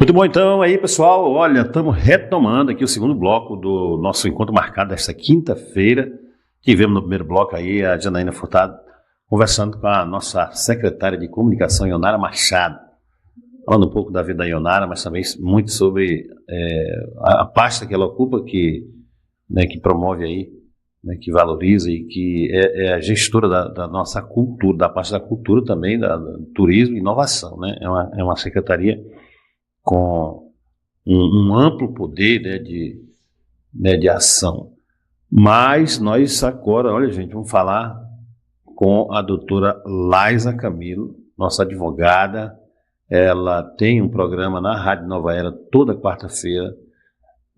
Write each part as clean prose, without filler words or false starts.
Muito bom, então, aí, pessoal, olha, estamos retomando aqui o segundo bloco do nosso encontro marcado desta quinta-feira. Tivemos no primeiro bloco aí a Janaína Furtado conversando com a nossa secretária de comunicação, Ionara Machado, falando um pouco da vida da Ionara, mas também muito sobre a pasta que ela ocupa, que promove aí, que valoriza e que é a gestora da nossa cultura, da parte da cultura também, do turismo e inovação, né? É uma secretaria com um amplo poder, de ação. Mas nós agora, olha gente, vamos falar com a doutora Laisa Camilo, nossa advogada. Ela tem um programa na Rádio Nova Era toda quarta-feira.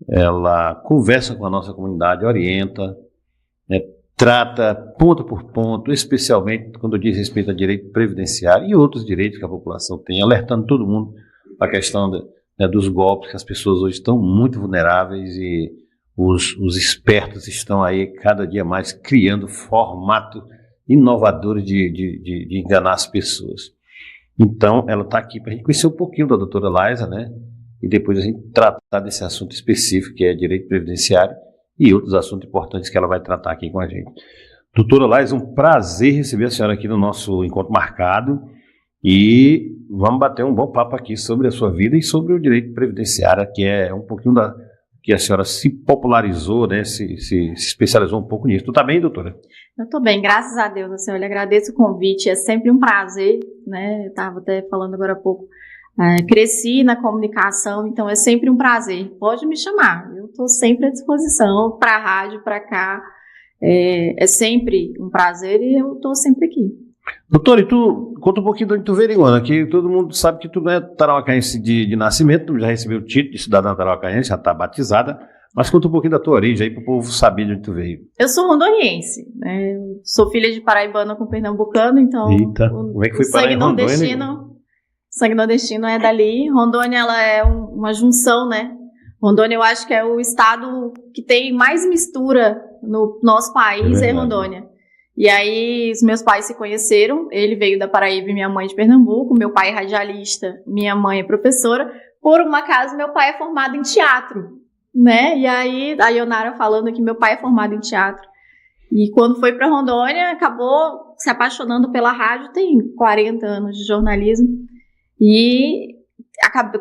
Ela conversa com a nossa comunidade, orienta, trata ponto por ponto, especialmente quando diz respeito a direito previdenciário e outros direitos que a população tem, alertando todo mundo a questão dos golpes, que as pessoas hoje estão muito vulneráveis e os espertos estão aí cada dia mais criando formatos inovadores de enganar as pessoas. Então, ela está aqui para a gente conhecer um pouquinho da doutora Laisa, né? E depois a gente tratar desse assunto específico, que é direito previdenciário e outros assuntos importantes que ela vai tratar aqui com a gente. Doutora Laisa, um prazer receber a senhora aqui no nosso encontro marcado. E vamos bater um bom papo aqui sobre a sua vida e sobre o direito previdenciário, que é um pouquinho da que a senhora se popularizou, né? Se especializou um pouco nisso. Tu tá bem, doutora? Eu tô bem, graças a Deus, senhor. Eu lhe agradeço o convite, é sempre um prazer, né? Eu estava até falando agora há pouco. Cresci na comunicação, então é sempre um prazer. Pode me chamar, eu estou sempre à disposição para a rádio, para cá. É sempre um prazer e eu estou sempre aqui. Doutor, e tu conta um pouquinho de onde tu veio, Iguana, que todo mundo sabe que tu não é tarauacaense de nascimento, tu já recebeu o título de cidadã tarauacaense, já está batizada, mas conta um pouquinho da tua origem aí para o povo saber de onde tu veio. Eu sou rondoniense, né? Sou filha de paraibano com pernambucano, então eita, como é que foi parar em Rondônia? Sangue nordestino é dali. Rondônia, ela é uma junção, né? Rondônia, eu acho que é o estado que tem mais mistura no nosso país, é Rondônia. E aí, os meus pais se conheceram, ele veio da Paraíba e minha mãe de Pernambuco, meu pai é radialista, minha mãe é professora. Por um acaso, meu pai é formado em teatro, né? E aí, a Ionara falando que meu pai é formado em teatro. E quando foi para Rondônia, acabou se apaixonando pela rádio, tem 40 anos de jornalismo. E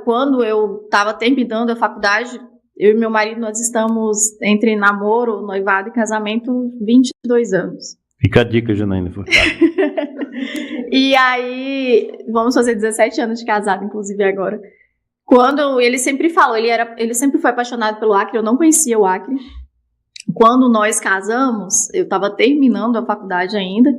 quando eu estava terminando a faculdade, eu e meu marido, nós estamos entre namoro, noivado e casamento 22 anos. Fica a dica, Janaína Furtado. E aí, vamos fazer 17 anos de casado, inclusive agora. Quando ele sempre falou, ele sempre foi apaixonado pelo Acre, eu não conhecia o Acre. Quando nós casamos, eu estava terminando a faculdade ainda,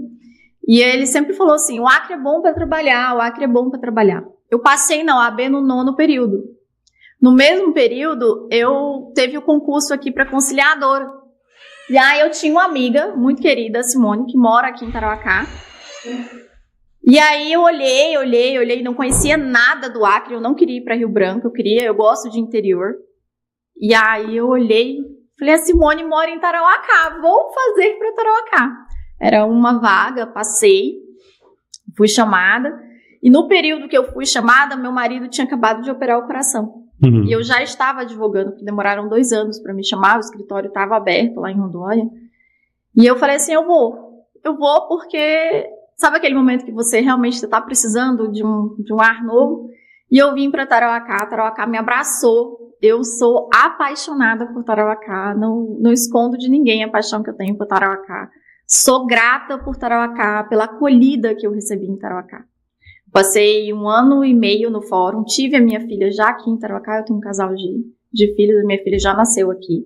e ele sempre falou assim, o Acre é bom para trabalhar, o Acre é bom para trabalhar. Eu passei na OAB no 9º período. No mesmo período, eu teve o concurso aqui para conciliadora. E aí eu tinha uma amiga muito querida, a Simone, que mora aqui em Tarauacá. E aí eu olhei, não conhecia nada do Acre, eu não queria ir para Rio Branco, eu gosto de interior. E aí eu olhei, falei, a Simone mora em Tarauacá, vou fazer para Tarauacá. Era uma vaga, passei, fui chamada. E no período que eu fui chamada, meu marido tinha acabado de operar o coração. E eu já estava advogando, porque demoraram 2 anos para me chamar, o escritório estava aberto lá em Rondônia. E eu falei assim, eu vou porque sabe aquele momento que você realmente está precisando de um ar novo? E eu vim para Tarauacá me abraçou. Eu sou apaixonada por Tarauacá, não escondo de ninguém a paixão que eu tenho por Tarauacá. Sou grata por Tarauacá, pela acolhida que eu recebi em Tarauacá. Passei 1 ano e meio no fórum, tive a minha filha já aqui em Tarauacá, eu tenho um casal de filhos, a minha filha já nasceu aqui.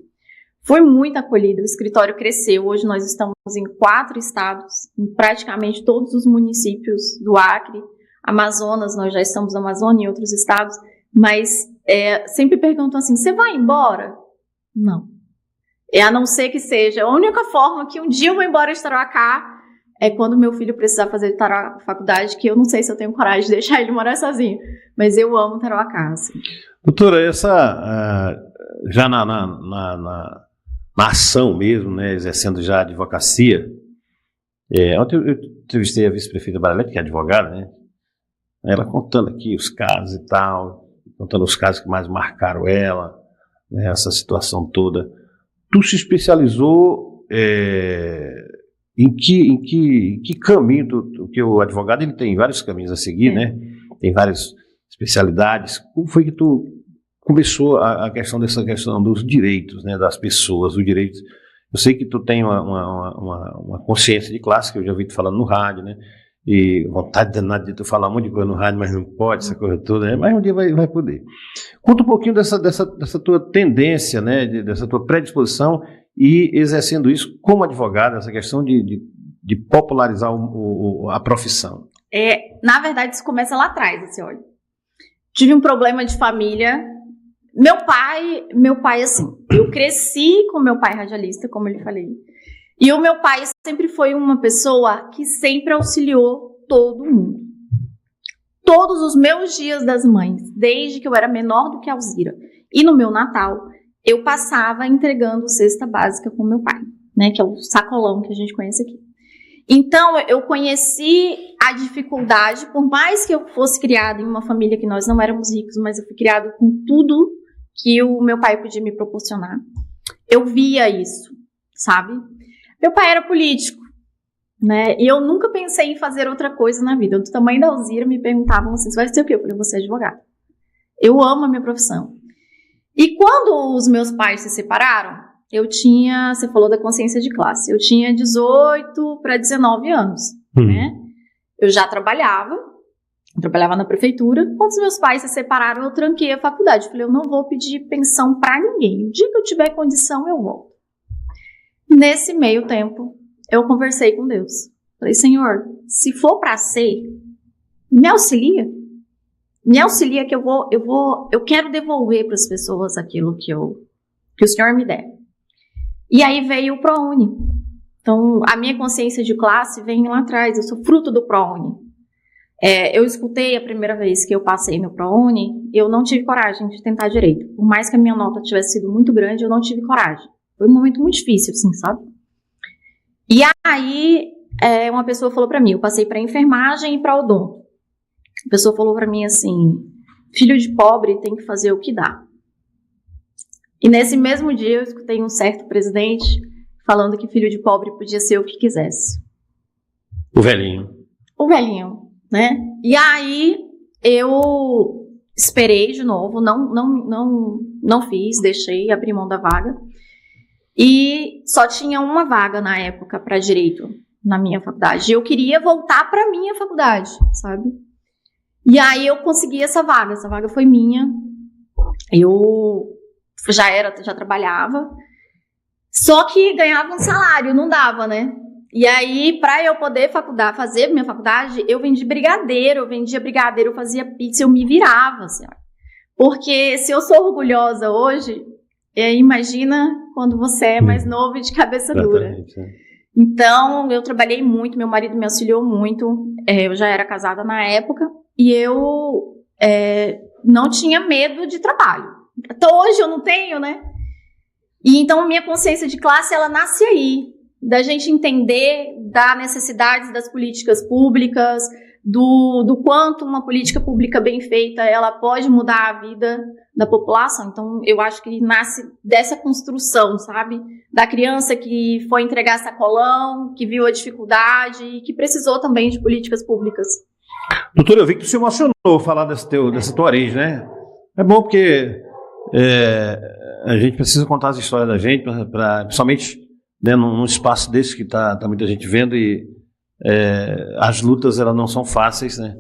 Fui muito acolhida, o escritório cresceu, hoje nós estamos em 4 estados, em praticamente todos os municípios do Acre, Amazonas, nós já estamos na Amazônia e outros estados, mas sempre perguntam assim, você vai embora? Não. A não ser que seja, a única forma que um dia eu vou embora de Tarauacá é quando meu filho precisar fazer faculdade, que eu não sei se eu tenho coragem de deixar ele morar sozinho. Mas eu amo Tarauacá, assim. Doutora, já na ação mesmo, né, exercendo já a advocacia, ontem eu entrevistei a vice-prefeita Baralete, que é advogada, né? Ela contando aqui os casos e tal. contando os casos que mais marcaram ela, né, essa situação toda. Tu se especializou em que caminho? Porque o advogado ele tem vários caminhos a seguir, né? Tem várias especialidades. Como foi que tu começou a questão dessa questão dos direitos, né, das pessoas, os direitos? Eu sei que tu tem uma consciência de classe, que eu já ouvi tu falando no rádio, né? E vontade danada de tu falar um monte de coisa no rádio, mas não pode, essa coisa toda, né? Mas um dia vai poder. Conta um pouquinho dessa tua tendência, né? Dessa tua predisposição e exercendo isso como advogado, essa questão de popularizar a profissão. Na verdade, isso começa lá atrás, assim, olha. Tive um problema de família. Meu pai, assim, eu cresci com meu pai radialista, como eu falei. E o meu pai sempre foi uma pessoa que sempre auxiliou todo mundo. Todos os meus dias das mães, desde que eu era menor do que a Alzira, e no meu Natal, eu passava entregando cesta básica com meu pai, né, que é o sacolão que a gente conhece aqui. Então, eu conheci a dificuldade, por mais que eu fosse criada em uma família que nós não éramos ricos, mas eu fui criada com tudo que o meu pai podia me proporcionar. Eu via isso, sabe? Meu pai era político, né? E eu nunca pensei em fazer outra coisa na vida. Do tamanho da Alzira, me perguntavam assim, você vai ser o quê? Eu falei, você é advogado. Eu amo a minha profissão. E quando os meus pais se separaram, você falou da consciência de classe, eu tinha 18 para 19 anos, né? Eu já trabalhava na prefeitura. Quando os meus pais se separaram, eu tranquei a faculdade. Eu falei, eu não vou pedir pensão para ninguém. O dia que eu tiver condição, eu volto. Nesse meio tempo, eu conversei com Deus. Falei, Senhor, se for para ser, me auxilia. Me auxilia que eu quero devolver para as pessoas aquilo que o Senhor me der. E aí veio o ProUni. Então, a minha consciência de classe vem lá atrás. Eu sou fruto do ProUni. Eu escutei a primeira vez que eu passei no ProUni, eu não tive coragem de tentar direito. Por mais que a minha nota tivesse sido muito grande, eu não tive coragem. Foi um momento muito difícil, assim, sabe? E aí, uma pessoa falou pra mim, eu passei pra enfermagem e pra odonto. A pessoa falou pra mim assim, filho de pobre tem que fazer o que dá. E nesse mesmo dia eu escutei um certo presidente falando que filho de pobre podia ser o que quisesse. O velhinho. O velhinho, né? E aí eu esperei de novo, não fiz, deixei, abri mão da vaga. E só tinha uma vaga na época para direito na minha faculdade. E eu queria voltar para minha faculdade, sabe? E aí eu consegui essa vaga foi minha. Eu já trabalhava, só que ganhava um salário, não dava, né? E aí, para eu poder fazer minha faculdade, eu vendia brigadeiro, eu fazia pizza, eu me virava, assim, ó. Porque se eu sou orgulhosa hoje, imagina quando você é mais novo e de cabeça dura. Então, eu trabalhei muito, meu marido me auxiliou muito, eu já era casada na época, e eu não tinha medo de trabalho. Até hoje eu não tenho, né? E então, minha consciência de classe, ela nasce aí, da gente entender da necessidade das políticas públicas, do quanto uma política pública bem feita, ela pode mudar a vida da população. Então, eu acho que nasce dessa construção, sabe? Da criança que foi entregar sacolão, que viu a dificuldade e que precisou também de políticas públicas. Doutora, eu vi que tu se emocionou falar dessa tua origem, né? É bom porque a gente precisa contar as histórias da gente, principalmente, né, num espaço desse que tá muita gente vendo e as lutas elas não são fáceis, né?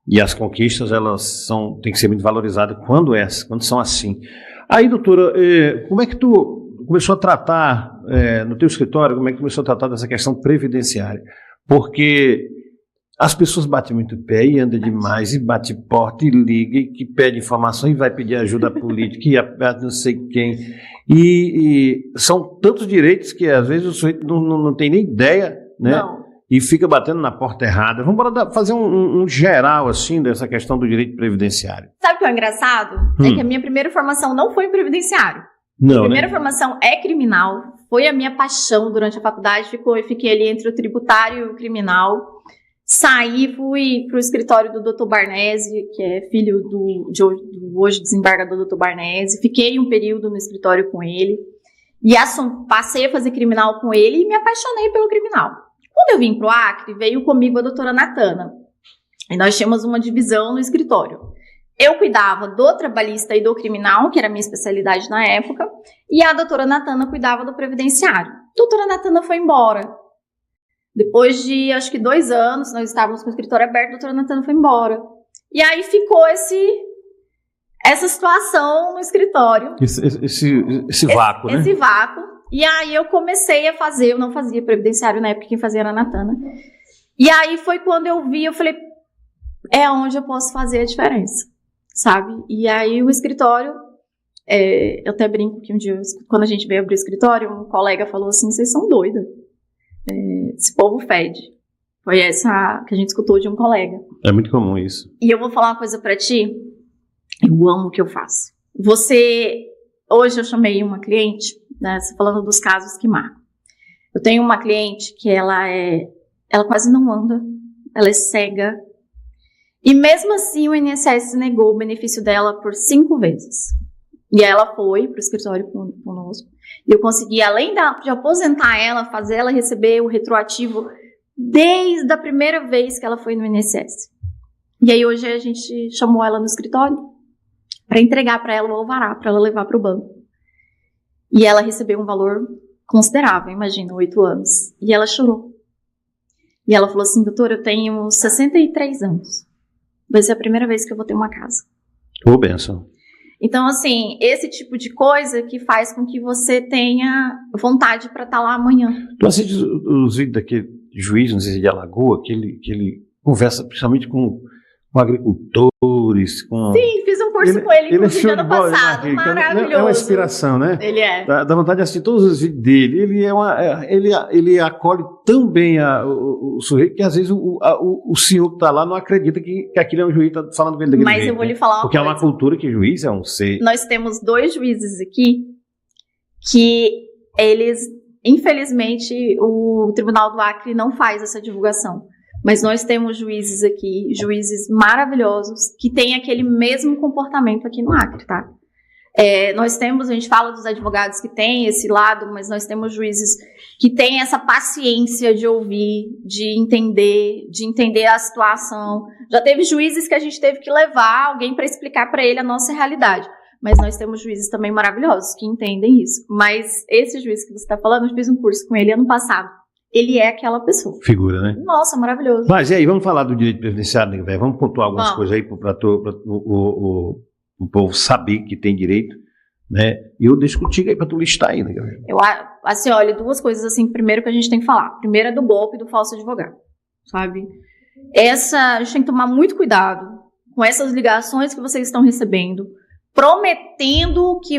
E as conquistas elas têm que ser muito valorizadas quando são assim. Aí, doutora, como é que tu começou a tratar no teu escritório? Como é que começou a tratar dessa questão previdenciária? Porque as pessoas batem muito pé e andam demais, e bate porta, e liga, e que pede informação, e vai pedir ajuda política, e a não sei quem. E são tantos direitos que às vezes o sujeito não tem nem ideia, né? Não. E fica batendo na porta errada. Vamos fazer um geral, assim, dessa questão do direito previdenciário. Sabe o que é engraçado? É que a minha primeira formação não foi em previdenciário. Não, a primeira formação é criminal, foi a minha paixão durante a faculdade, eu fiquei ali entre o tributário e o criminal. Saí, fui para o escritório do Dr. Barnese, que é filho do hoje desembargador Dr. Barnese. Fiquei um período no escritório com ele. E passei a fazer criminal com ele e me apaixonei pelo criminal. Quando eu vim para o Acre, veio comigo a doutora Natana. E nós tínhamos uma divisão no escritório. Eu cuidava do trabalhista e do criminal, que era a minha especialidade na época, e a doutora Natana cuidava do previdenciário. A doutora Natana foi embora. Depois de, acho que 2 anos, nós estávamos com o escritório aberto, a doutora Natana foi embora. E aí ficou essa situação no escritório. Esse vácuo, né? Esse vácuo. E aí eu comecei a fazer, eu não fazia previdenciário na época, quem fazia era a Natana. E aí foi quando eu vi, eu falei, é onde eu posso fazer a diferença, sabe? E aí o escritório, eu até brinco que um dia, quando a gente veio abrir o escritório, um colega falou assim, vocês são doidas. Esse povo fede. Foi essa que a gente escutou de um colega. É muito comum isso. E eu vou falar uma coisa pra ti. Eu amo o que eu faço. Hoje eu chamei uma cliente, né, falando dos casos que marcam. Eu tenho uma cliente que ela quase não anda, ela é cega. E mesmo assim o INSS negou o benefício dela por 5 vezes. E ela foi para o escritório conosco. E eu consegui, além de aposentar ela, fazer ela receber o retroativo desde a primeira vez que ela foi no INSS. E aí hoje a gente chamou ela no escritório para entregar para ela o alvará, para ela levar para o banco. E ela recebeu um valor considerável, imagina, 8 anos. E ela chorou. E ela falou assim, doutora, eu tenho 63 anos. Vai ser a primeira vez que eu vou ter uma casa. Ô, benção. Então, assim, esse tipo de coisa que faz com que você tenha vontade para estar lá amanhã. Tu assiste os vídeos daquele juiz, não sei se é de Alagoa, que ele conversa principalmente com agricultores, com... Sim, fiz um curso com ele, inclusive, ano passado, maravilhoso. É uma inspiração, né? Ele é. Dá vontade de assistir todos os vídeos dele. Ele acolhe tão bem o sujeito que às vezes o senhor que está lá não acredita que aquilo é um juiz, está falando com ele daquele Mas jeito, eu vou lhe falar uma porque coisa. É uma cultura que juiz é um ser... Nós temos 2 juízes aqui que eles, infelizmente, o Tribunal do Acre não faz essa divulgação. Mas nós temos juízes aqui, juízes maravilhosos, que têm aquele mesmo comportamento aqui no Acre, tá? Nós temos, a gente fala dos advogados que têm esse lado, mas nós temos juízes que têm essa paciência de ouvir, de entender a situação. Já teve juízes que a gente teve que levar alguém para explicar para ele a nossa realidade. Mas nós temos juízes também maravilhosos que entendem isso. Mas esse juiz que você está falando, eu fiz um curso com ele ano passado. Ele é aquela pessoa. Figura, né? Nossa, maravilhoso. Mas e aí, vamos falar do direito previdenciário, né, velho? Vamos pontuar algumas coisas aí para o povo saber que tem direito, né? E eu deixo contigo aí para tu listar aí, né, galera? Assim, olha, 2 coisas assim, primeiro que a gente tem que falar. Primeiro é do golpe do falso advogado, sabe? A gente tem que tomar muito cuidado com essas ligações que vocês estão recebendo, prometendo que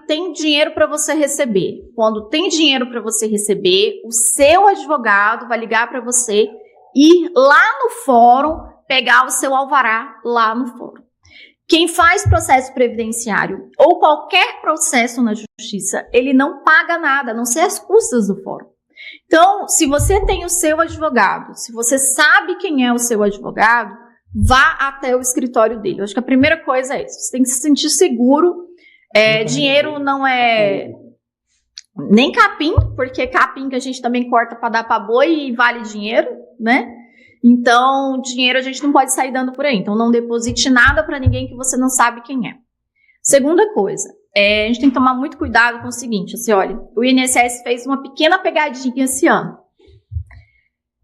tem dinheiro para você receber. Quando tem dinheiro para você receber, o seu advogado vai ligar para você e ir lá no fórum pegar o seu alvará lá no fórum. Quem faz processo previdenciário ou qualquer processo na justiça, ele não paga nada, a não ser as custas do fórum. Então, se você tem o seu advogado, se você sabe quem é o seu advogado, vá até o escritório dele. Eu acho que a primeira coisa é isso. Você tem que se sentir seguro. Dinheiro não é nem capim, porque capim que a gente também corta para dar para boi e vale dinheiro, né? Então, dinheiro a gente não pode sair dando por aí. Então, não deposite nada para ninguém que você não sabe quem é. Segunda coisa, a gente tem que tomar muito cuidado com o seguinte. Assim, olha, o INSS fez uma pequena pegadinha esse ano.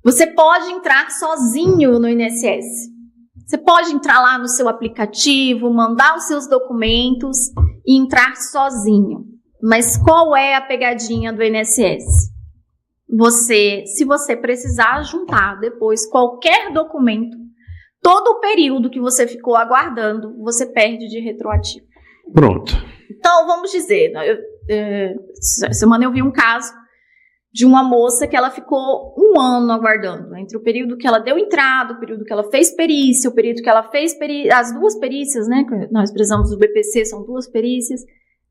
Você pode entrar sozinho no INSS. Você pode entrar lá no seu aplicativo, mandar os seus documentos e entrar sozinho. Mas qual é a pegadinha do INSS? Se você precisar juntar depois qualquer documento, todo o período que você ficou aguardando, você perde de retroativo. Pronto. Então, vamos dizer, semana eu vi um caso de uma moça que ela ficou 1 ano aguardando, entre o período que ela deu entrada, o período que ela fez perícia, o período que ela fez as 2 perícias, né? Nós precisamos do BPC, são 2 perícias,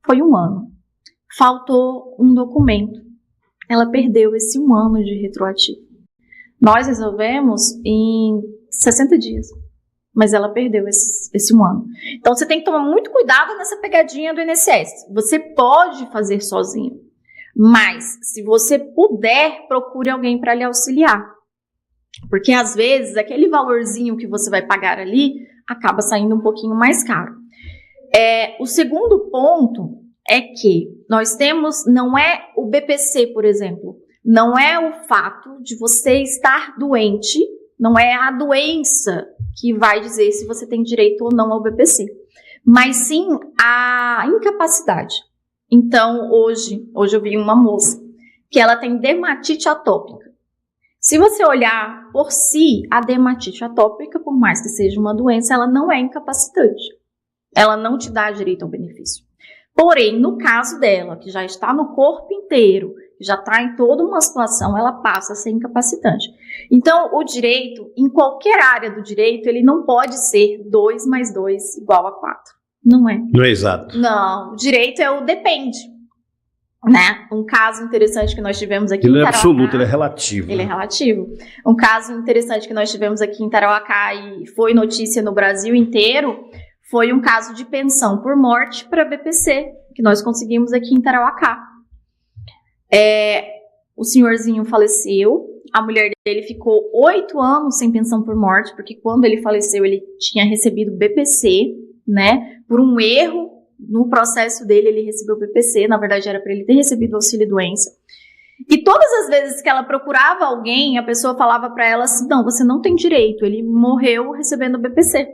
foi 1 ano. Faltou um documento. Ela perdeu esse 1 ano de retroativo. Nós resolvemos em 60 dias. Mas ela perdeu esse 1 ano. Então, você tem que tomar muito cuidado nessa pegadinha do INSS. Você pode fazer sozinho. Mas, se você puder, procure alguém para lhe auxiliar. Porque, às vezes, aquele valorzinho que você vai pagar ali acaba saindo um pouquinho mais caro. O segundo ponto é que nós temos, não é o BPC, por exemplo, não é o fato de você estar doente, não é a doença que vai dizer se você tem direito ou não ao BPC, mas sim a incapacidade. Então, hoje eu vi uma moça que ela tem dermatite atópica. Se você olhar por si, a dermatite atópica, por mais que seja uma doença, ela não é incapacitante. Ela não te dá direito ao benefício. Porém, no caso dela, que já está no corpo inteiro, já está em toda uma situação, ela passa a ser incapacitante. Então, o direito, em qualquer área do direito, ele não pode ser 2 mais 2 igual a 4. Não é. Não é exato. Não, o direito é o depende. Né? Um caso interessante que nós tivemos aqui ele em não é Tarauacá, absoluto, ele é relativo. Ele é relativo. Um caso interessante que nós tivemos aqui em Tarauacá e foi notícia no Brasil inteiro, foi um caso de pensão por morte para BPC, que nós conseguimos aqui em Tarauacá. O senhorzinho faleceu, a mulher dele ficou 8 anos sem pensão por morte, porque quando ele faleceu ele tinha recebido BPC, né? Por um erro no processo dele ele recebeu BPC, na verdade era para ele ter recebido auxílio-doença. E todas as vezes que ela procurava alguém, a pessoa falava para ela assim, não, você não tem direito, ele morreu recebendo BPC.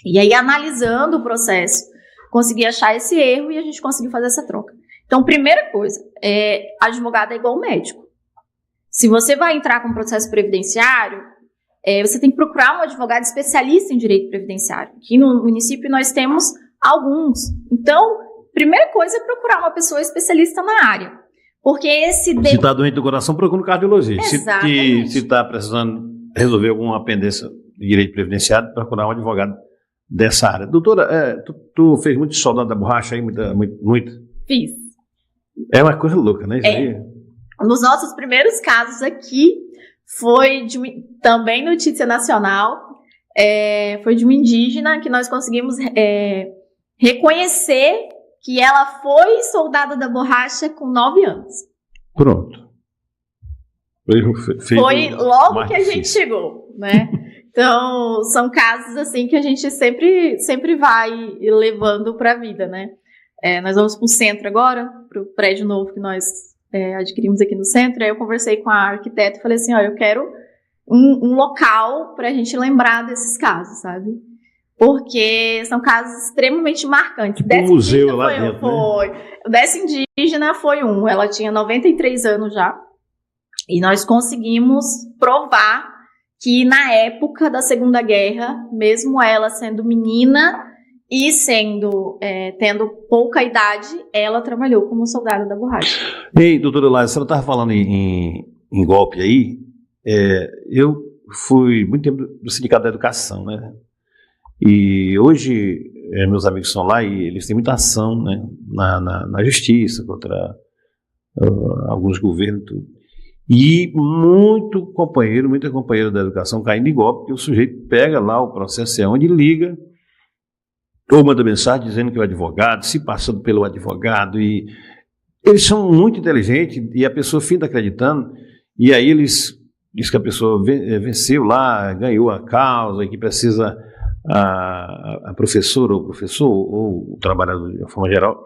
E aí, analisando o processo, consegui achar esse erro e a gente conseguiu fazer essa troca. Então, primeira coisa, advogado é igual médico. Se você vai entrar com processo previdenciário, você tem que procurar um advogado especialista em direito previdenciário. Aqui no município nós temos alguns. Então, primeira coisa é procurar uma pessoa especialista na área. Porque esse... Se está doente do coração, procura um cardiologista. Exatamente. Se está precisando resolver alguma pendência de direito previdenciário, procurar um advogado dessa área. Doutora, tu fez muito soldado da borracha aí, muito? Fiz. É uma coisa louca, né? Isso aí. Nos nossos primeiros casos aqui, foi também notícia nacional, foi de uma indígena que nós conseguimos reconhecer que ela foi soldada da borracha com 9 anos. Pronto. Foi logo que a gente chegou, né? Então, são casos assim que a gente sempre vai levando para a vida, né? Nós vamos para o centro agora, para o prédio novo que nós adquirimos aqui no centro. Aí eu conversei com a arquiteta e falei assim, eu quero um local para a gente lembrar desses casos, sabe? Porque são casos extremamente marcantes. Tipo um museu lá dentro, foi. Né? Dessa indígena foi ela tinha 93 anos já, e nós conseguimos provar que na época da Segunda Guerra, mesmo ela sendo menina e tendo pouca idade, ela trabalhou como soldada da borracha. Ei, doutora Laís, a senhora estava falando em golpe aí, eu fui muito tempo do Sindicato da Educação, né? E hoje meus amigos estão lá e eles têm muita ação, né, na justiça contra alguns governos e tudo. E muita companheira da educação caindo em golpe, porque o sujeito pega lá o processo onde liga ou manda mensagem dizendo que é o advogado, se passando pelo advogado, e eles são muito inteligentes e a pessoa finda acreditando, e aí eles diz que a pessoa venceu lá, ganhou a causa e que precisa a professora ou o professor ou o trabalhador de uma forma geral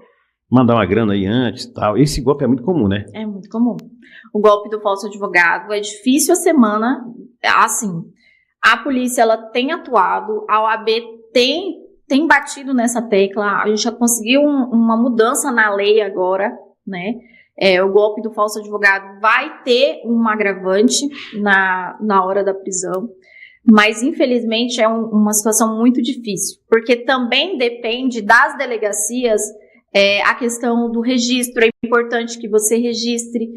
mandar uma grana aí antes e tal. Esse golpe é muito comum, né? É muito comum. O golpe do falso advogado é difícil a semana, assim, a polícia ela tem atuado, a OAB tem batido nessa tecla, a gente já conseguiu uma mudança na lei agora, né? O golpe do falso advogado vai ter um agravante na hora da prisão, mas infelizmente é uma situação muito difícil, porque também depende das delegacias a questão do registro. É importante que você registre,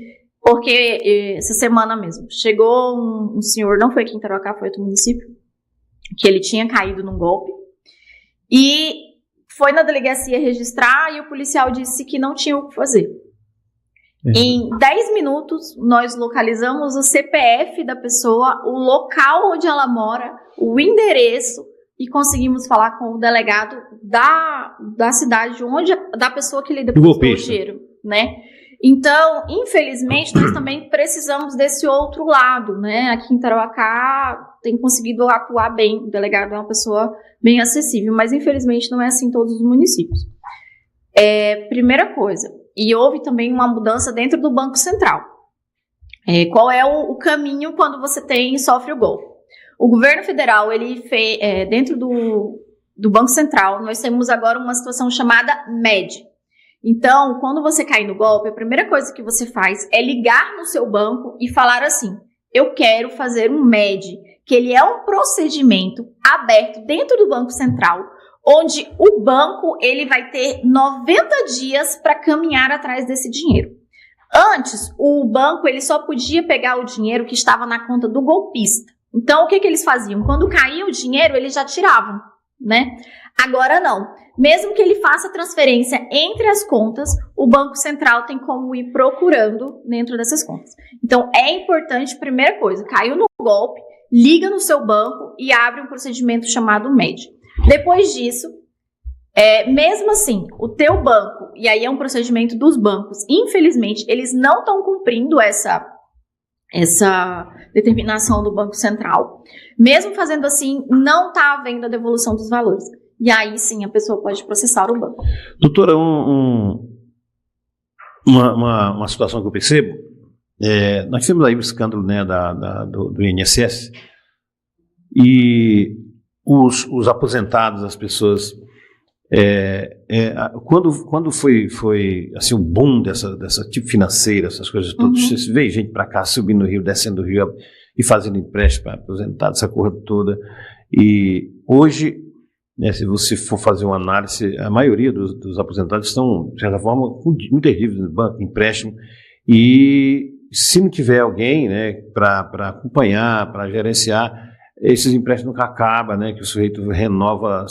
porque essa semana mesmo chegou um senhor, não foi aqui em Tarauacá, foi outro município, que ele tinha caído num golpe e foi na delegacia registrar e o policial disse que não tinha o que fazer. Em 10 minutos, nós localizamos o CPF da pessoa, o local onde ela mora, o endereço e conseguimos falar com o delegado da cidade onde da pessoa que lhe depositou o dinheiro, né? Então, infelizmente, nós também precisamos desse outro lado, né? Aqui em Tarauacá tem conseguido atuar bem, o delegado é uma pessoa bem acessível, mas infelizmente não é assim em todos os municípios. Primeira coisa, e houve também uma mudança dentro do Banco Central. Qual é o caminho quando você sofre o golpe? O governo federal, ele fez, dentro do Banco Central, nós temos agora uma situação chamada MED. Então, quando você cai no golpe, a primeira coisa que você faz é ligar no seu banco e falar assim: eu quero fazer um MED, que ele é um procedimento aberto dentro do Banco Central, onde o banco ele vai ter 90 dias para caminhar atrás desse dinheiro. Antes, o banco ele só podia pegar o dinheiro que estava na conta do golpista. Então, o que eles faziam? Quando caía o dinheiro, eles já tiravam, né? Agora não. Mesmo que ele faça transferência entre as contas, o Banco Central tem como ir procurando dentro dessas contas. Então, é importante, primeira coisa, caiu no golpe, liga no seu banco e abre um procedimento chamado MED. Depois disso, mesmo assim, o teu banco, e aí é um procedimento dos bancos, infelizmente, eles não estão cumprindo essa determinação do Banco Central. Mesmo fazendo assim, não está havendo a devolução dos valores. E aí sim a pessoa pode processar o banco. Doutora, uma situação que eu percebo, nós tivemos aí o escândalo, né, do INSS, e os aposentados, as pessoas, quando foi assim, o boom dessa tipo financeira, essas coisas todas, você vê gente para cá subindo no Rio, descendo do Rio e fazendo empréstimo para aposentados, essa coisa toda. E hoje, né, se você for fazer uma análise, a maioria dos aposentados estão, de certa forma, com muitas dívidas no banco, empréstimo, e se não tiver alguém, né, para acompanhar, para gerenciar, esses empréstimos nunca acabam, né, que o sujeito renova,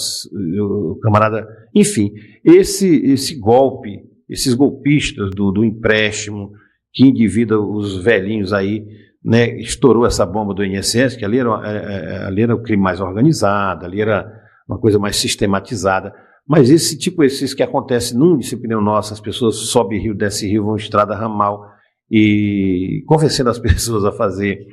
o camarada... Enfim, esse golpe, esses golpistas do empréstimo, que endivida os velhinhos aí, né, estourou essa bomba do INSS, que ali era o crime mais organizado, ali era uma coisa mais sistematizada, mas esses que acontecem num município nosso, as pessoas sobem rio, descem rio, vão estrada ramal, e convencendo as pessoas a fazer.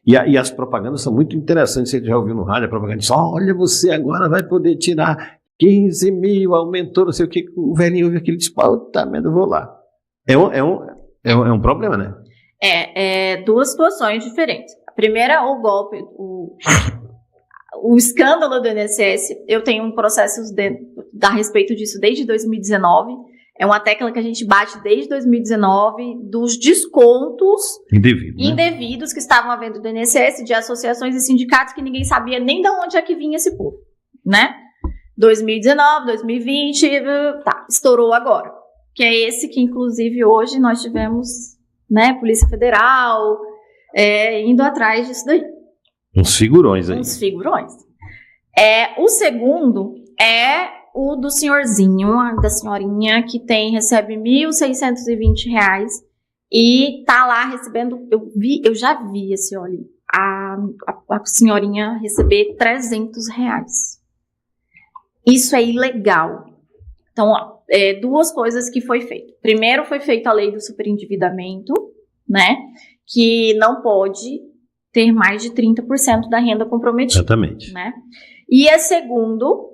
E as propagandas são muito interessantes. Você já ouviu no rádio a propaganda diz: olha, você agora vai poder tirar 15 mil, aumentou, não sei o que. O velhinho ouve aquilo e diz: puta merda, eu vou lá. É um problema, né? Duas situações diferentes. A primeira, o golpe, o escândalo do INSS. Eu tenho um processo a respeito disso desde 2019. É uma tecla que a gente bate desde 2019 dos descontos indevidos que estavam havendo do INSS, de associações e sindicatos que ninguém sabia nem de onde é que vinha esse povo, né? 2019, 2020, estourou agora. Que é esse que, inclusive, hoje nós tivemos, né, Polícia Federal indo atrás disso daí. Uns figurões aí. Uns figurões. O segundo é o do senhorzinho, da senhorinha que recebe R$ 1.620 e tá lá recebendo, eu já vi a senhorinha receber R$300. Isso é ilegal. Então, duas coisas que foi feito. Primeiro, foi feita a lei do superendividamento, né, que não pode ter mais de 30% da renda comprometida. Exatamente. Né? E a segundo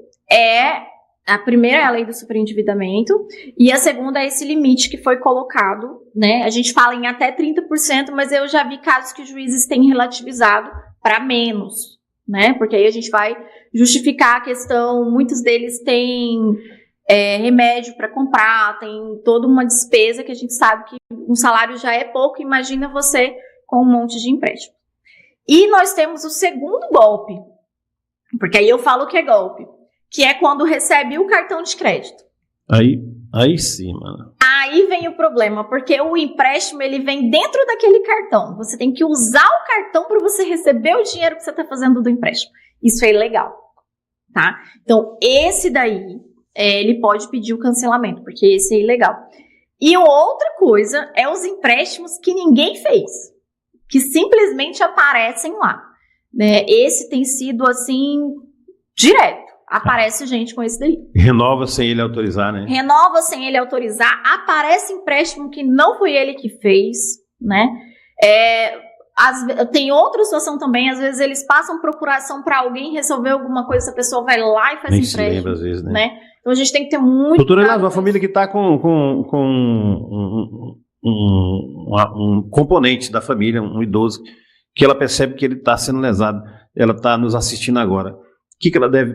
a primeira é a lei do superendividamento e a segunda é esse limite que foi colocado, né? A gente fala em até 30%, mas eu já vi casos que juízes têm relativizado para menos, né? Porque aí a gente vai justificar a questão, muitos deles têm remédio para comprar, tem toda uma despesa que a gente sabe que um salário já é pouco, imagina você com um monte de empréstimo. E nós temos o segundo golpe, porque aí eu falo que é golpe, que é quando recebe o cartão de crédito. Aí sim, mano. Aí vem o problema, porque o empréstimo ele vem dentro daquele cartão. Você tem que usar o cartão para você receber o dinheiro que você está fazendo do empréstimo. Isso é ilegal, tá? Então, esse daí, ele pode pedir o cancelamento, porque esse é ilegal. E outra coisa é os empréstimos que ninguém fez, que simplesmente aparecem lá, né? Esse tem sido assim, direto. Aparece gente com esse daí. Renova sem ele autorizar, né? Renova sem ele autorizar. Aparece empréstimo que não foi ele que fez, né? Tem outra situação também. Às vezes eles passam procuração para alguém resolver alguma coisa. Essa pessoa vai lá e faz Nem empréstimo. se lembra, às vezes, né? Então a gente tem que ter muito. Doutora Elas, uma família que está com um componente da família, um idoso, que ela percebe que ele está sendo lesado. Ela está nos assistindo agora. O que ela deve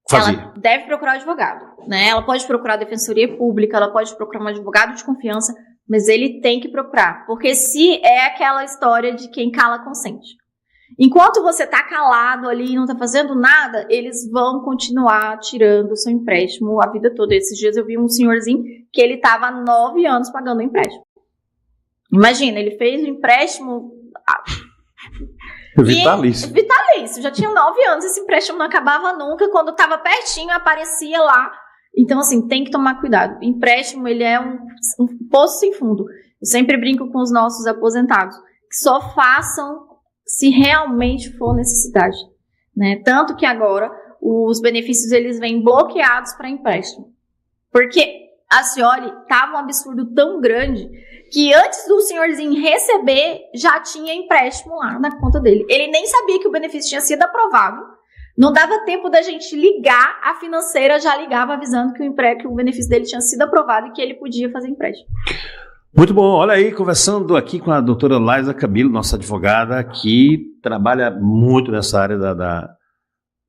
fazer? Ela deve procurar um advogado, né? Ela pode procurar a defensoria pública, ela pode procurar um advogado de confiança, mas ele tem que procurar, porque se é aquela história de quem cala consente. Enquanto você tá calado ali e não tá fazendo nada, eles vão continuar tirando o seu empréstimo a vida toda. Esses dias eu vi um senhorzinho que ele tava há 9 anos pagando o empréstimo. Imagina, ele fez o empréstimo... Vitalício. Vitalício, já tinha 9 anos, esse empréstimo não acabava nunca, quando estava pertinho aparecia lá. Então assim, tem que tomar cuidado. O empréstimo, ele é um poço sem fundo. Eu sempre brinco com os nossos aposentados, que só façam se realmente for necessidade, né? Tanto que agora os benefícios eles vêm bloqueados para empréstimo. Porque a senhora estava um absurdo tão grande que antes do senhorzinho receber, já tinha empréstimo lá na conta dele. Ele nem sabia que o benefício tinha sido aprovado. Não dava tempo da gente ligar, a financeira já ligava avisando que o benefício dele tinha sido aprovado e que ele podia fazer empréstimo. Muito bom, olha aí, conversando aqui com a doutora Laisa Camilo, nossa advogada, que trabalha muito nessa área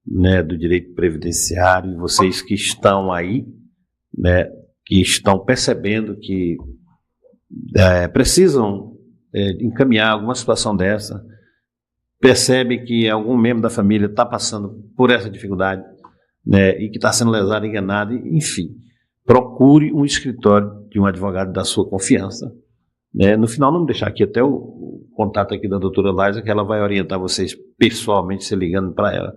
né, do direito previdenciário. Vocês que estão aí, né, que estão percebendo que precisam encaminhar alguma situação dessa, percebem que algum membro da família está passando por essa dificuldade, né, e que está sendo lesado, enganado, enfim, procure um escritório de um advogado da sua confiança, né? No final, vamos deixar aqui até o contato aqui da doutora Laisa, que ela vai orientar vocês pessoalmente, se ligando para ela.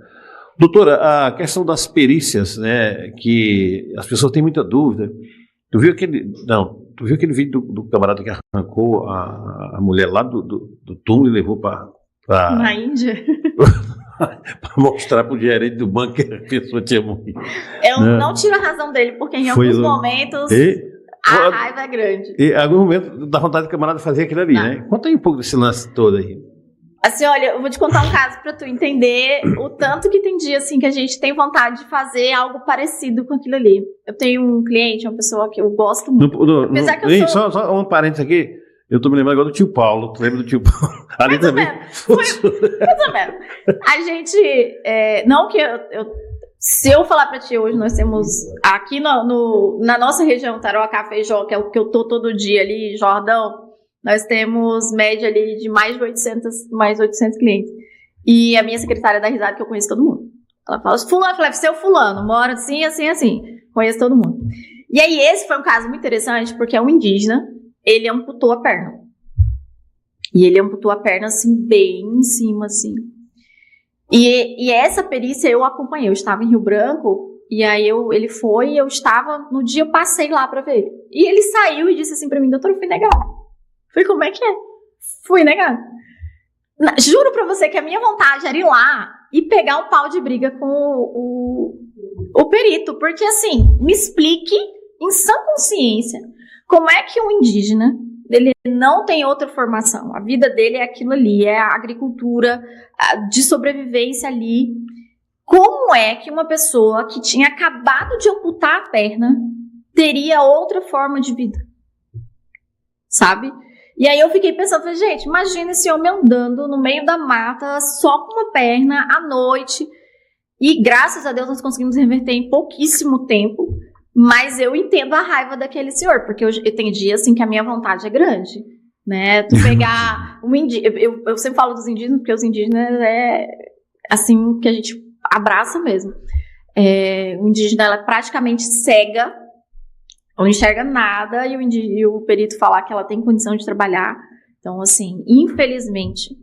Doutora, a questão das perícias, né, que as pessoas têm muita dúvida. Tu viu aquele vídeo do camarada que arrancou a mulher lá do túmulo e levou para na Índia? para mostrar para o gerente do banco que a pessoa tinha morrido. Eu não tiro a razão dele, porque em alguns momentos a raiva é grande. E em algum momento dá vontade do camarada fazer aquilo ali, né? Conta aí um pouco desse lance todo aí. Assim, olha, eu vou te contar um caso para tu entender o tanto que tem dia assim que a gente tem vontade de fazer algo parecido com aquilo ali. Eu tenho um cliente, uma pessoa que eu gosto muito. Apesar que eu sou... Só um parênteses aqui. Eu tô me lembrando agora do tio Paulo. Tu lembra do tio Paulo? Ali mais também. Mais ou menos. A gente... não que se eu falar pra ti hoje, nós temos aqui na nossa região, Tarouacá, Feijó, que é o que eu tô todo dia ali, Jordão, nós temos média ali de mais de 800 clientes. E a minha secretária dá risada que eu conheço todo mundo. Ela fala, fulano, eu falei, seu fulano, mora assim, assim, assim. Conheço todo mundo. E aí esse foi um caso muito interessante, porque é um indígena, ele amputou a perna. E ele amputou a perna, assim, bem em cima, assim. E essa perícia eu acompanhei. Eu estava em Rio Branco, e aí ele foi, e eu estava, no dia eu passei lá pra ver ele. E ele saiu e disse assim pra mim, doutor, eu fui negado. Falei, como é que é? Fui negado. Juro pra você que a minha vontade era ir lá e pegar um pau de briga com o perito. Porque, assim, me explique, em sã consciência, como é que um indígena, ele não tem outra formação. A vida dele é aquilo ali, é a agricultura de sobrevivência ali. Como é que uma pessoa que tinha acabado de amputar a perna teria outra forma de vida? Sabe? E aí eu fiquei pensando, falei, gente, imagina esse homem andando no meio da mata, só com uma perna, à noite. E graças a Deus nós conseguimos reverter em pouquíssimo tempo. Mas eu entendo a raiva daquele senhor, porque eu tenho dias assim que a minha vontade é grande, né? Tu pegar um indígena, eu sempre falo dos indígenas, porque os indígenas é assim que a gente abraça mesmo. O indígena, ela é praticamente cega, não enxerga nada, e o perito falar que ela tem condição de trabalhar. Então, assim, infelizmente,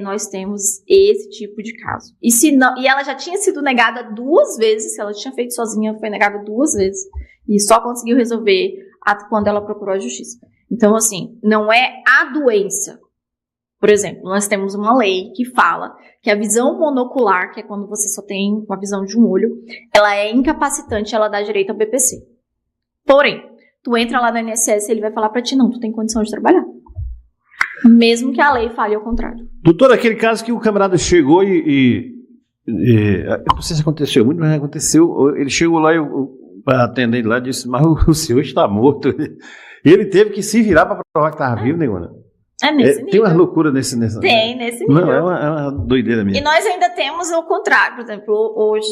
nós temos esse tipo de caso. E ela já tinha sido negada 2 vezes, se ela tinha feito sozinha, foi negada 2 vezes, e só conseguiu resolver quando ela procurou a justiça. Então, assim, não é a doença. Por exemplo, nós temos uma lei que fala que a visão monocular, que é quando você só tem uma visão de um olho, ela é incapacitante, ela dá direito ao BPC. Porém, tu entra lá no INSS e ele vai falar pra ti, não, tu tem condição de trabalhar. Mesmo que a lei fale ao contrário. Doutor, aquele caso que o camarada chegou eu não sei se aconteceu muito, mas aconteceu. Ele chegou lá, para atender ele lá, disse, mas o senhor está morto. E ele teve que se virar para provar que estava vivo, né, Gona? É nesse nível. Tem umas loucuras nesse Tem, nesse nível. Não, é uma doideira mesmo. E nós ainda temos o contrário. Por exemplo, hoje,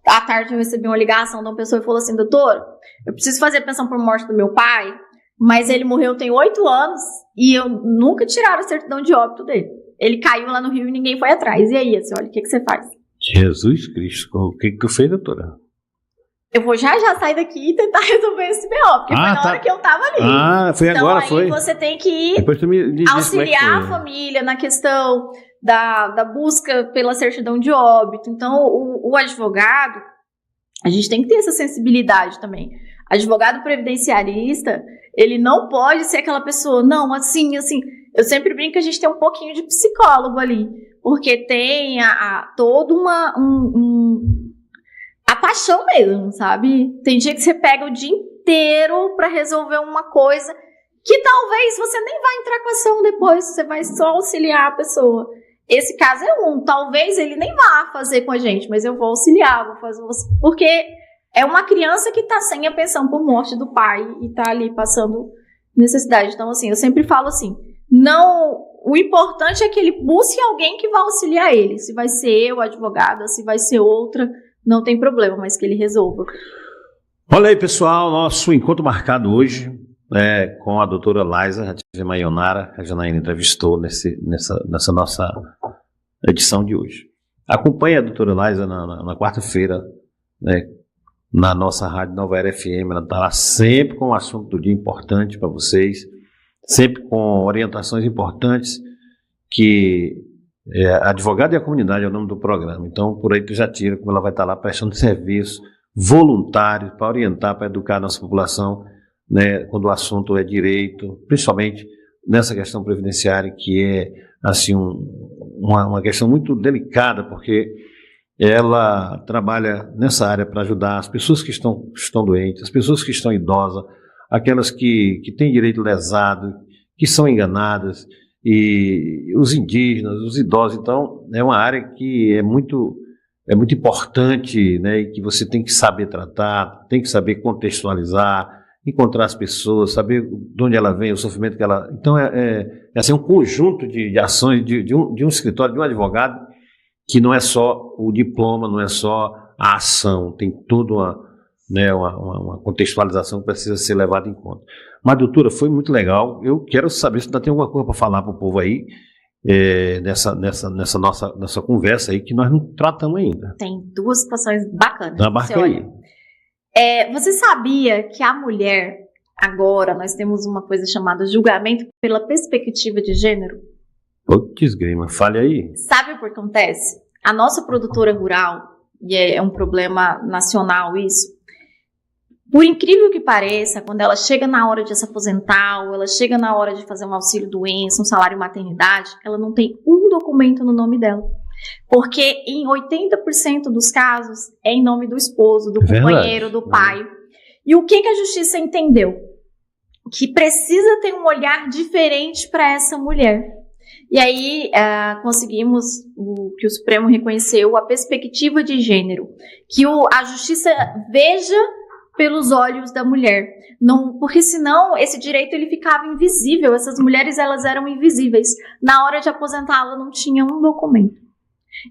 à tarde, eu recebi uma ligação de uma pessoa e falou assim, doutor, eu preciso fazer pensão por morte do meu pai, mas ele morreu tem 8 anos e eu nunca tiraram a certidão de óbito dele. Ele caiu lá no rio e ninguém foi atrás. E aí, assim, olha, o que você faz? Jesus Cristo, o que tu fez, doutora? Eu vou já sair daqui e tentar resolver esse BO, porque foi na hora que eu tava ali. Foi então, agora, aí foi. Você tem que ir Depois tu me diz auxiliar a família na questão da busca pela certidão de óbito. Então, o advogado, a gente tem que ter essa sensibilidade também. Advogado previdenciarista, ele não pode ser aquela pessoa, não, assim, eu sempre brinco que a gente tem um pouquinho de psicólogo ali, porque tem toda a paixão mesmo, sabe? Tem dia que você pega o dia inteiro pra resolver uma coisa que talvez você nem vai entrar com ação depois, você vai só auxiliar a pessoa. Esse caso é talvez ele nem vá fazer com a gente, mas eu vou auxiliar, vou fazer, porque é uma criança que tá sem a pensão por morte do pai e tá ali passando necessidade. Então, assim, eu sempre falo assim, não, o importante é que ele busque alguém que vai auxiliar ele. Se vai ser eu, advogada, se vai ser outra, não tem problema, mas que ele resolva. Olha aí, pessoal, nosso encontro marcado hoje com a doutora Laisa, já tive a Ionara, a Janaína entrevistou nessa nossa edição de hoje. Acompanhe a doutora Laisa na quarta-feira, né, na nossa Rádio Nova Era FM, ela está lá sempre com um assunto do dia importante para vocês, sempre com orientações importantes que advogado e a comunidade é o nome do programa. Então, por aí tu já tira como ela vai estar lá prestando serviço voluntário para orientar, para educar a nossa população, né, quando o assunto é direito, principalmente nessa questão previdenciária, que é assim uma questão muito delicada, porque ela trabalha nessa área para ajudar as pessoas que estão doentes, as pessoas que estão idosas, aquelas que têm direito lesado, que são enganadas, e os indígenas, os idosos. Então, é uma área que é muito importante, né, e que você tem que saber tratar, tem que saber contextualizar, encontrar as pessoas, saber de onde ela vem, o sofrimento que ela... Então, assim, um conjunto de ações de um escritório, de um advogado, que não é só o diploma, não é só a ação, tem toda uma contextualização que precisa ser levada em conta. Mas, doutora, foi muito legal. Eu quero saber se ainda tem alguma coisa para falar para o povo aí, nessa nossa conversa aí, que nós não tratamos ainda. Tem 2 situações bacanas. Então, marca aí. Você sabia que a mulher, agora, nós temos uma coisa chamada julgamento pela perspectiva de gênero? Putz, grima, fale aí. Sabe o que acontece? A nossa produtora rural, e é um problema nacional isso, por incrível que pareça, quando ela chega na hora de se aposentar, ou ela chega na hora de fazer um auxílio-doença, um salário-maternidade, ela não tem um documento no nome dela. Porque em 80% dos casos é em nome do esposo, do companheiro, do pai. E o que a justiça entendeu? Que precisa ter um olhar diferente para essa mulher. E aí conseguimos que o Supremo reconheceu a perspectiva de gênero, que a justiça veja pelos olhos da mulher, não, porque senão esse direito ele ficava invisível. Essas mulheres elas eram invisíveis. Na hora de aposentar ela não tinha um documento.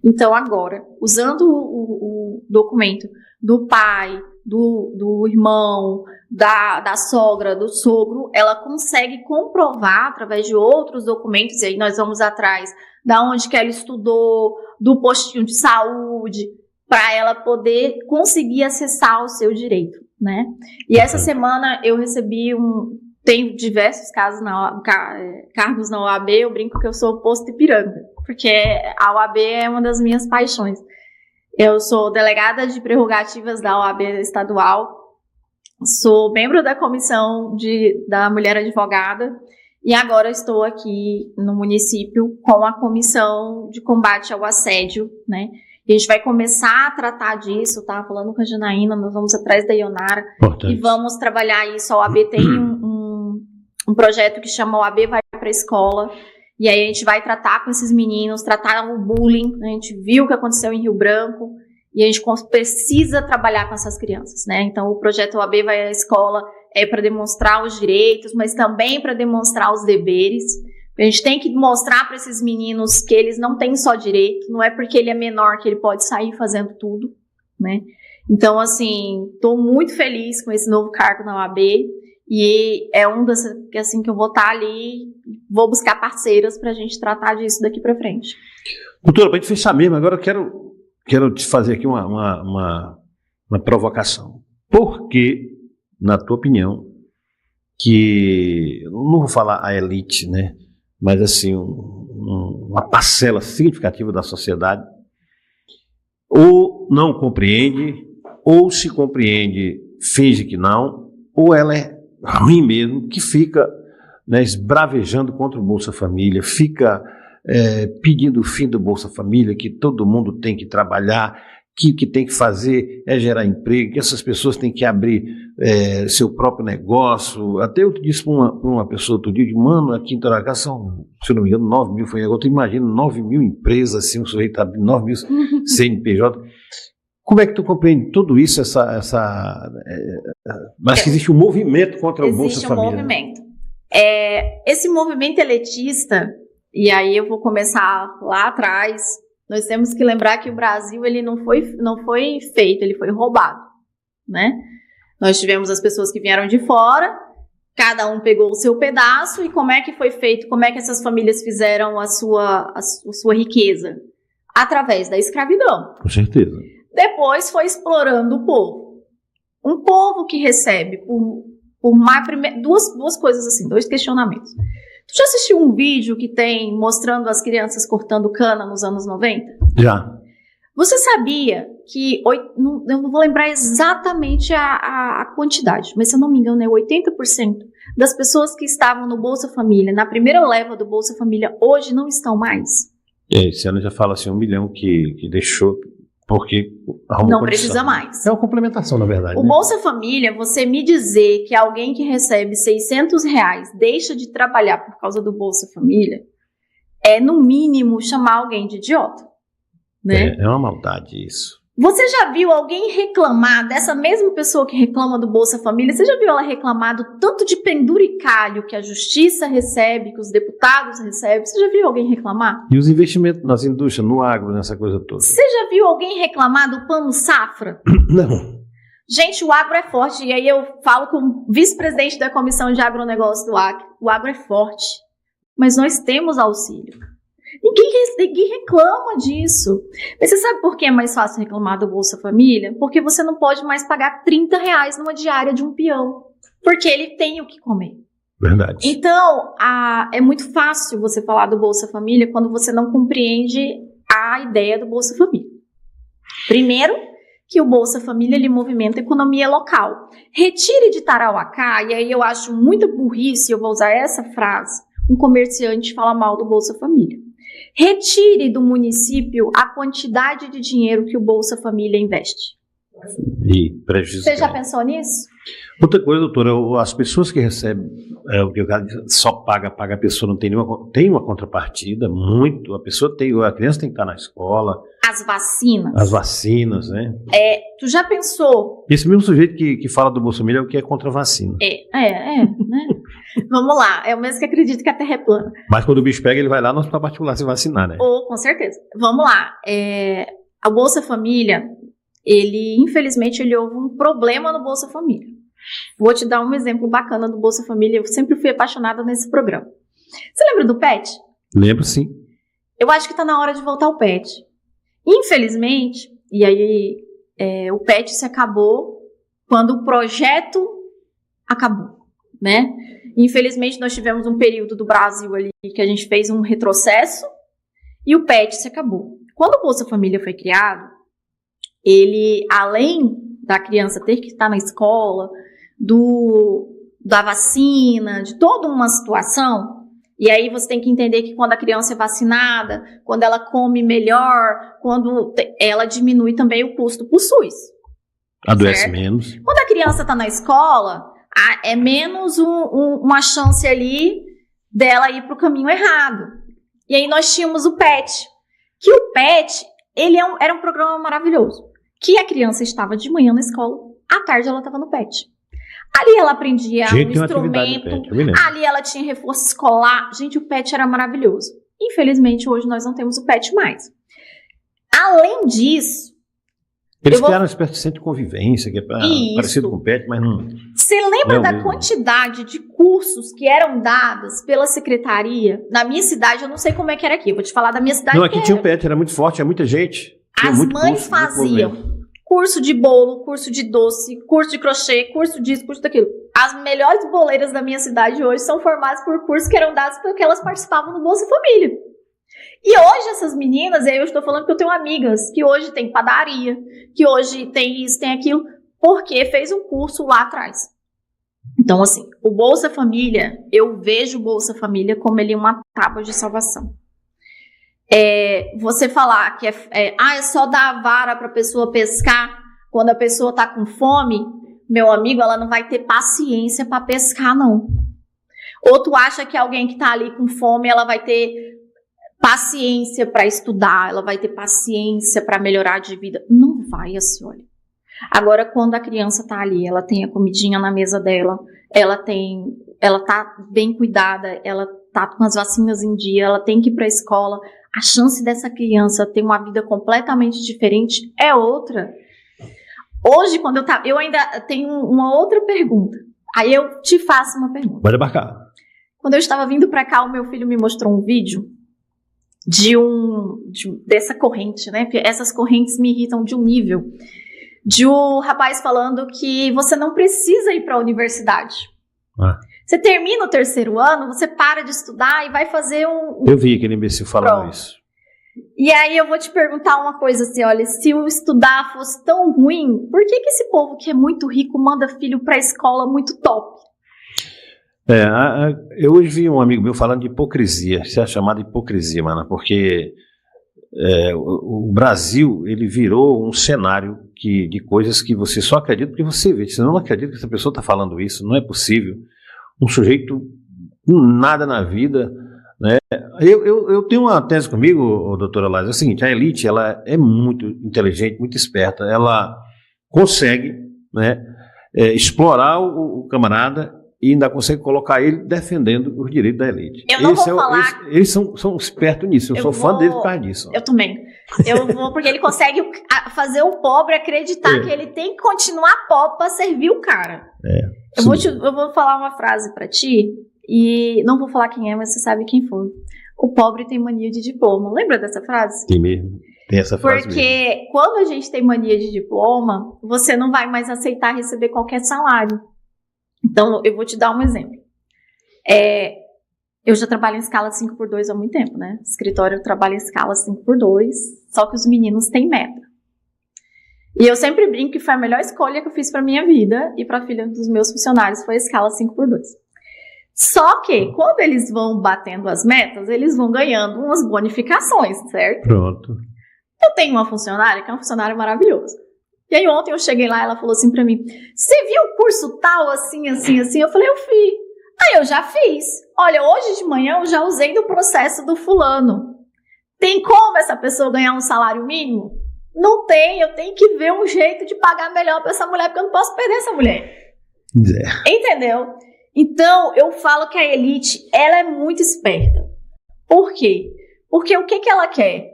Então agora, usando o documento do pai, do irmão, da sogra, do sogro, ela consegue comprovar através de outros documentos, e aí nós vamos atrás da onde que ela estudou, do postinho de saúde, para ela poder conseguir acessar o seu direito, né? E essa semana eu recebi tenho diversos casos cargos na OAB, eu brinco que eu sou o posto Ipiranga, porque a OAB é uma das minhas paixões. Eu sou delegada de prerrogativas da OAB estadual Sou membro da comissão da Mulher Advogada e agora estou aqui no município com a comissão de combate ao assédio, né? E a gente vai começar a tratar disso, tá? Falando com a Janaína, nós vamos atrás da Ionara e vamos trabalhar isso. A OAB tem um projeto que chama OAB Vai Pra Escola, e aí a gente vai tratar com esses meninos, tratar o bullying. A gente viu o que aconteceu em Rio Branco e a gente precisa trabalhar com essas crianças, né? Então o projeto OAB Vai à Escola é para demonstrar os direitos, mas também para demonstrar os deveres. A gente tem que mostrar para esses meninos que eles não têm só direito, não é porque ele é menor que ele pode sair fazendo tudo, né? Então, assim, estou muito feliz com esse novo cargo na OAB e é assim, que eu vou estar ali, vou buscar parceiras para a gente tratar disso daqui para frente. Doutora, para a gente fechar mesmo, agora eu quero te fazer aqui uma provocação. Por que, na tua opinião, que, não vou falar a elite, né? Mas assim, uma parcela significativa da sociedade ou não compreende, ou se compreende, finge que não, ou ela é ruim mesmo, que fica, né, esbravejando contra o Bolsa Família, fica pedindo o fim do Bolsa Família, que todo mundo tem que trabalhar, que o que tem que fazer é gerar emprego, que essas pessoas têm que abrir seu próprio negócio. Até eu disse para uma pessoa outro dia, mano, aqui em Taracá são, se eu não me engano, 9 mil, foi agora, tu imagina 9 mil empresas, assim, um sujeito abrindo 9 mil CNPJ. Como é que tu compreende tudo isso, mas que existe um movimento contra o Bolsa Família? Existe um movimento. Esse movimento elitista, e aí eu vou começar lá atrás. Nós temos que lembrar que o Brasil ele não foi feito, ele foi roubado, né? Nós tivemos as pessoas que vieram de fora, cada um pegou o seu pedaço, e como é que foi feito, como é que essas famílias fizeram a sua riqueza? Através da escravidão. Com certeza. Depois foi explorando o povo. Um povo que recebe duas coisas assim, dois questionamentos. Tu já assistiu um vídeo que tem mostrando as crianças cortando cana nos anos 90? Já. Você sabia que, eu não vou lembrar exatamente a quantidade, mas se eu não me engano é 80% das pessoas que estavam no Bolsa Família, na primeira leva do Bolsa Família, hoje não estão mais? Esse ano já fala assim, 1 milhão que deixou porque arrumou não condição. Precisa mais. É uma complementação, na verdade. O Bolsa Família, você me dizer que alguém que recebe R$600 deixa de trabalhar por causa do Bolsa Família, é no mínimo chamar alguém de idiota, né? É uma maldade isso. Você já viu alguém reclamar dessa mesma pessoa que reclama do Bolsa Família? Você já viu ela reclamar do tanto de penduricalho que a justiça recebe, que os deputados recebem? Você já viu alguém reclamar? E os investimentos nas indústrias, no agro, nessa coisa toda? Você já viu alguém reclamar do plano safra? Não. Gente, o agro é forte. E aí eu falo com o vice-presidente da Comissão de Agronegócio do Acre. O agro é forte, mas nós temos auxílio. Ninguém reclama disso. Mas você sabe por que é mais fácil reclamar do Bolsa Família? Porque você não pode mais pagar R$30 numa diária de um peão. Porque ele tem o que comer. Verdade. Então, é muito fácil você falar do Bolsa Família quando você não compreende a ideia do Bolsa Família. Primeiro, que o Bolsa Família ele movimenta a economia local. Retire de Tarauacá, e aí eu acho muita burrice, eu vou usar essa frase, um comerciante fala mal do Bolsa Família. Retire do município a quantidade de dinheiro que o Bolsa Família investe. E prejuízo. Você já pensou nisso? Outra coisa, doutora, as pessoas que recebem, o que o cara só paga, a pessoa não tem uma contrapartida, muito, a criança tem que estar na escola. As vacinas. As vacinas, né? Tu já pensou? Esse mesmo sujeito que fala do Bolsa Família é o que é contra a vacina. Né? Vamos lá, é o mesmo que acredita que a Terra é plana. Mas quando o bicho pega, ele vai lá no hospital particular se vacinar, né? Com certeza. Vamos lá, a Bolsa Família, infelizmente, houve um problema no Bolsa Família. Vou te dar um exemplo bacana do Bolsa Família, eu sempre fui apaixonada nesse programa. Você lembra do PET? Lembro, sim. Eu acho que está na hora de voltar ao PET. Infelizmente, e aí o PET se acabou quando o projeto acabou, né? Infelizmente, nós tivemos um período do Brasil ali que a gente fez um retrocesso e o PET se acabou. Quando o Bolsa Família foi criado, ele, além da criança ter que estar na escola, da vacina, de toda uma situação. E aí você tem que entender que quando a criança é vacinada, quando ela come melhor, quando ela diminui também o custo pro SUS. Adoece certo? menos. Quando a criança está na escola, é menos uma chance ali dela ir para o caminho errado. E aí nós tínhamos o PET, que o PET era um programa maravilhoso, que a criança estava de manhã na escola, à tarde ela estava no PET. Ali ela aprendia um instrumento, ali ela tinha reforço escolar. Gente, o PET era maravilhoso. Infelizmente, hoje nós não temos o PET mais. Além disso, eles criaram uma espécie de centro de convivência, que é parecido com o PET, mas não... Você lembra da quantidade de cursos que eram dados pela secretaria? Na minha cidade, eu não sei como é que era aqui. Eu vou te falar da minha cidade. Não, aqui tinha o PET, era muito forte, tinha muita gente. As mães faziam curso de bolo, curso de doce, curso de crochê, curso disso, curso daquilo. As melhores boleiras da minha cidade hoje são formadas por cursos que eram dados porque elas participavam do Bolsa Família. E hoje essas meninas, eu estou falando que eu tenho amigas que hoje tem padaria, que hoje tem isso, tem aquilo, porque fez um curso lá atrás. Então, assim, o Bolsa Família, eu vejo o Bolsa Família como ele uma tábua de salvação. Você falar que é só dar a vara para a pessoa pescar quando a pessoa está com fome, meu amigo, ela não vai ter paciência para pescar, não. Ou tu acha que alguém que está ali com fome, ela vai ter paciência para estudar, ela vai ter paciência para melhorar de vida? Não vai, assim, olha. Agora, quando a criança está ali, ela tem a comidinha na mesa dela, ela tá bem cuidada, ela tá com as vacinas em dia, ela tem que ir para a escola, a chance dessa criança ter uma vida completamente diferente é outra. Hoje, eu ainda tenho uma outra pergunta. Aí eu te faço uma pergunta. Pode abarcar. Quando eu estava vindo para cá, o meu filho me mostrou um vídeo dessa corrente, né? Porque essas correntes me irritam de um nível. De um rapaz falando que você não precisa ir para a universidade. Você termina o 3º ano, você para de estudar e vai fazer Eu vi aquele imbecil falando isso. E aí eu vou te perguntar uma coisa assim, olha, se o estudar fosse tão ruim, por que esse povo que é muito rico manda filho para a escola muito top? Eu hoje vi um amigo meu falando de hipocrisia, isso é chamado hipocrisia, mano, porque o Brasil, ele virou um cenário de coisas que você só acredita porque você vê. Você não acredita que essa pessoa está falando isso, não é possível. Um sujeito com nada na vida, né? Eu tenho uma tese comigo, doutora Laís, é o seguinte: a elite, ela é muito inteligente, muito esperta, ela consegue, né, explorar o camarada e ainda consegue colocar ele defendendo os direitos da elite. Eu não vou falar... Eles são espertos nisso, eu sou fã dele por causa disso. Eu também. Eu vou, porque ele consegue fazer o pobre acreditar que ele tem que continuar pobre para servir o cara. Eu vou falar uma frase para ti, e não vou falar quem é, mas você sabe quem foi. O pobre tem mania de diploma. Lembra dessa frase? Tem mesmo. Tem essa frase porque mesmo. Quando a gente tem mania de diploma, você não vai mais aceitar receber qualquer salário. Então, eu vou te dar um exemplo. Eu já trabalho em escala 5x2 há muito tempo, né? Escritório, eu trabalho em escala 5x2, só que os meninos têm meta. E eu sempre brinco que foi a melhor escolha que eu fiz para minha vida e para a filha dos meus funcionários, foi a escala 5x2. Só que, quando eles vão batendo as metas, eles vão ganhando umas bonificações, certo? Pronto. Eu tenho uma funcionária que é um funcionário maravilhoso. E aí ontem eu cheguei lá e ela falou assim pra mim: você viu o curso tal, assim, assim, assim? Eu falei: eu fiz. Aí eu já fiz. Olha, hoje de manhã eu já usei do processo do fulano. Tem como essa pessoa ganhar um salário mínimo? Não tem, eu tenho que ver um jeito de pagar melhor pra essa mulher, porque eu não posso perder essa mulher. Entendeu? Então, eu falo que a elite, ela é muito esperta. Por quê? Porque o que ela quer?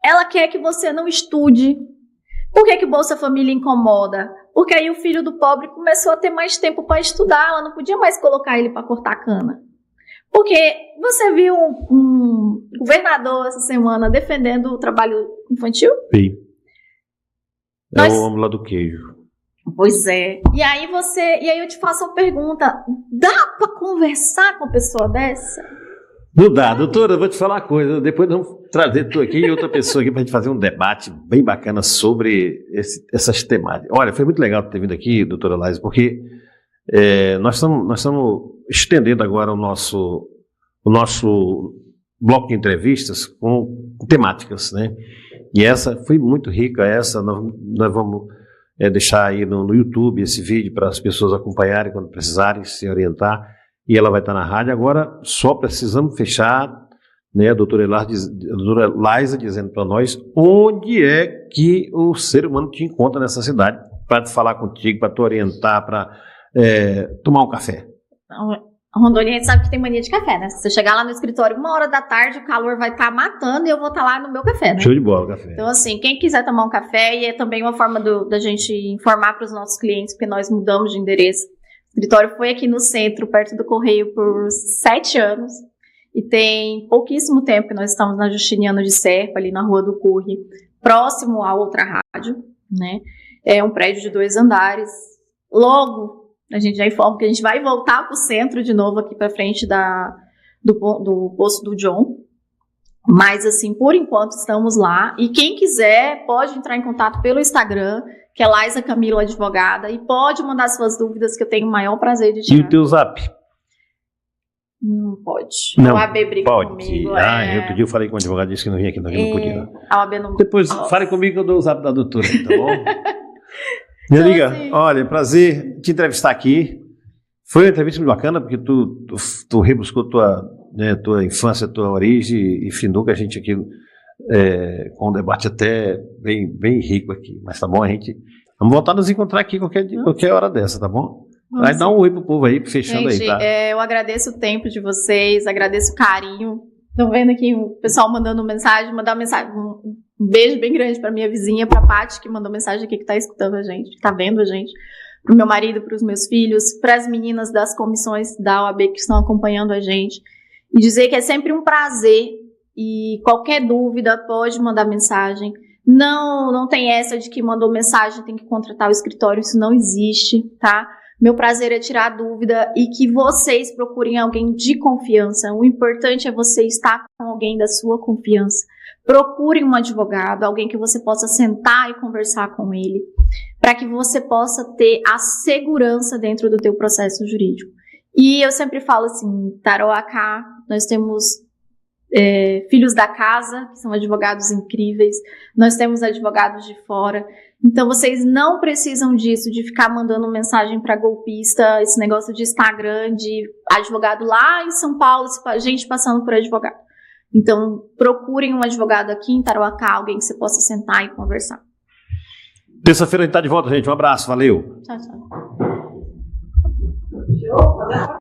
Ela quer que você não estude. Por que o Bolsa Família incomoda? Porque aí o filho do pobre começou a ter mais tempo para estudar, ela não podia mais colocar ele para cortar cana. Porque você viu um governador essa semana defendendo o trabalho infantil? Sim. O homem lá do queijo. Pois é. E aí eu te faço uma pergunta: dá para conversar com uma pessoa dessa? Não dá, doutora, eu vou te falar uma coisa, depois vamos trazer tu aqui e outra pessoa aqui para a gente fazer um debate bem bacana sobre essas temáticas. Olha, foi muito legal ter vindo aqui, doutora Laís, porque Nós estamos estendendo agora o nosso bloco de entrevistas com temáticas, né? E essa foi muito rica, nós vamos deixar aí no YouTube esse vídeo para as pessoas acompanharem quando precisarem se orientar, e ela vai estar na rádio. Agora só precisamos fechar, né, a doutora Laisa dizendo para nós onde é que o ser humano te encontra nessa cidade, para te falar contigo, para te orientar, para tomar um café. A Rondônia, a gente sabe que tem mania de café, né? Se você chegar lá no escritório 1h da tarde, o calor vai estar matando e eu vou estar lá no meu café, né? Show de bola, café. Então, assim, quem quiser tomar um café, e é também uma forma da gente informar para os nossos clientes, porque nós mudamos de endereço. O escritório foi aqui no centro, perto do Correio, por 7 anos. E tem pouquíssimo tempo que nós estamos na Justiniano de Serpa, ali na Rua do Curri, próximo à outra rádio, né? É um prédio de 2 andares. Logo, a gente já informa que a gente vai voltar para o centro de novo, aqui para frente do posto do John. Mas, assim, por enquanto estamos lá. E quem quiser pode entrar em contato pelo Instagram, que é Laisa Camilo Advogada, e pode mandar suas dúvidas, que eu tenho o maior prazer de tirar. E o teu zap? Não pode. Não, a OAB briga pode. comigo. Outro dia eu falei com o advogado, disse que não vinha aqui, não podia. A OAB não... Depois, fale comigo que eu dou o zap da doutora, tá bom? Minha amiga, assim, olha, prazer te entrevistar aqui. Foi uma entrevista muito bacana, porque tu rebuscou tua infância, tua origem, e findou que a gente aqui, com um debate até bem rico aqui. Mas tá bom, vamos voltar a nos encontrar aqui qualquer hora dessa, tá bom? Vai dar um oi pro povo aí, fechando gente, aí, tá? Eu agradeço o tempo de vocês, agradeço o carinho. Tô vendo aqui o pessoal mandando mensagem, um beijo bem grande pra minha vizinha, pra Paty, que mandou mensagem aqui, que tá escutando a gente, que tá vendo a gente. Pro meu marido, pros meus filhos, pras meninas das comissões da OAB que estão acompanhando a gente. E dizer que é sempre um prazer, e qualquer dúvida pode mandar mensagem. Não tem essa de que mandou mensagem, tem que contratar o escritório, isso não existe, tá? Meu prazer é tirar a dúvida e que vocês procurem alguém de confiança. O importante é você estar com alguém da sua confiança. Procurem um advogado, alguém que você possa sentar e conversar com ele, para que você possa ter a segurança dentro do teu processo jurídico. E eu sempre falo assim, Tarauacá, nós temos filhos da casa, que são advogados incríveis, nós temos advogados de fora. Então, vocês não precisam disso, de ficar mandando mensagem para golpista, esse negócio de Instagram, de advogado lá em São Paulo, gente passando por advogado. Então, procurem um advogado aqui em Tarauacá, alguém que você possa sentar e conversar. Terça-feira a gente tá de volta, gente. Um abraço, valeu. Tchau, tchau.